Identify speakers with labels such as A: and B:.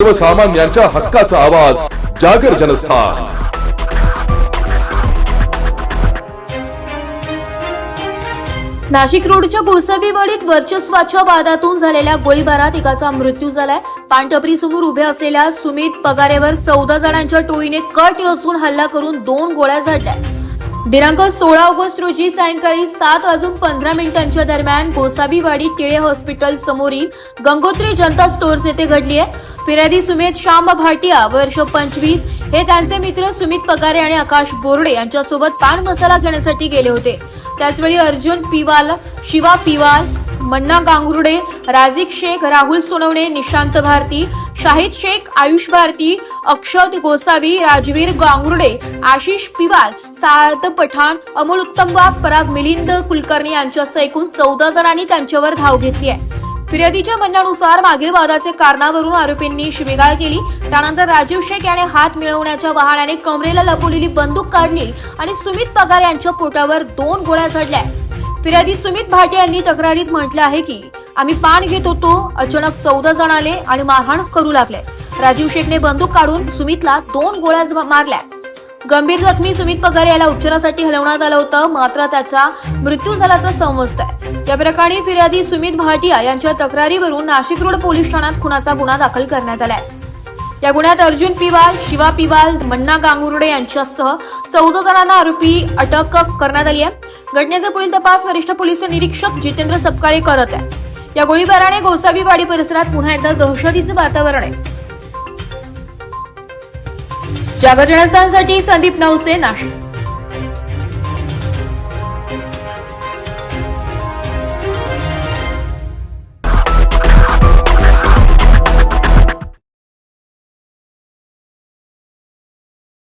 A: सर्वसामान्यांच्या हक्काचा आवाज जागर जनस्थान।
B: नाशिक रोडच्या गोसावीवाडीत वर्चस्वाच्या वादातून झालेल्या गोळीबारात एकाचा मृत्यू झालाय। पानटपरी समोर उभे असलेल्या सुमित पगारेवर 14 जणांच्या टोळीने कट रचून हल्ला करून 2 गोळ्या झाडल्या। दिनांक 16 ऑगस्ट रोजी सायंकाळी 7:15 दरम्यान गोसावीवाडी टिळे हॉस्पिटल समोरील गंगोत्री जनता स्टोअर्स येथे घडली आहे। फिर्यादी सुमित श्याम भाटिया वर्ष 25 हे त्यांचे मित्र सुमित पगारे आणि आकाश बोर्डे यांच्यासोबत पान मसाला घेण्यासाठी गेले होते। त्याचवेळी अर्जुन पिवाल, शिवा पिवाल, मन्ना गांगुर्डे, राजिक शेख, राहुल सोनवणे, निशांत भारती, शाहिद शेख, आयुष भारती, अक्षत गोसावी, राजवीर गांगुर्डे, आशिष पिवाल, सार्थ पठाण, अमोल उत्तमवा, पराग मिलिंद कुलकर्णी यांच्यासह एकूण 14 जणांनी त्यांच्यावर धाव घेतली आहे। फिर्यादीच्या म्हणण्यानुसार मागील वादाचे कारणावरून आरोपींनी शिवीगाळ केली। त्यानंतर राजीव शेख याने हात मिळवण्याच्या बहाण्याने कमरेला लपवलेली बंदूक काढली आणि सुमित पगार यांच्या पोटावर 2 गोळ्या झाडल्या। फिर्यादी सुमित भाटिया यांनी तक्रारीत म्हटलं आहे की आम्ही पान घेत होतो, अचानक 14 जण आले आणि मारहाण करू लागले। राजीव शेखने बंदूक काढून सुमितला 2 गोळ्या मारल्या। गंभीर जखमी सुमित पगार याला उपचारासाठी हलवण्यात आलं होतं, मात्र त्याचा मृत्यू झाल्याचं समजतंय। या प्रकरणी फिर्यादी सुमित भाटिया यांच्या तक्रारीवरून नाशिक रोड पोलीस ठाण्यात खुनाचा गुन्हा दाखल करण्यात आलाय। या गुन्ह्यात अर्जुन पिवाल, शिवा पिवाल, मन्ना गांगुर्डे यांच्यासह 14 जणांना आरोपी अटक करण्यात आली आहे। घटनेचा पुढील तपास वरिष्ठ पोलीस निरीक्षक जितेंद्र सपकाळे करत आहेत। या गोळीबाराने गोसावीवाडी परिसरात पुन्हा एकदा दहशतीचं वातावरण आहे। जागर जनस्थानसाठी संदीप नवसे, नाशिक।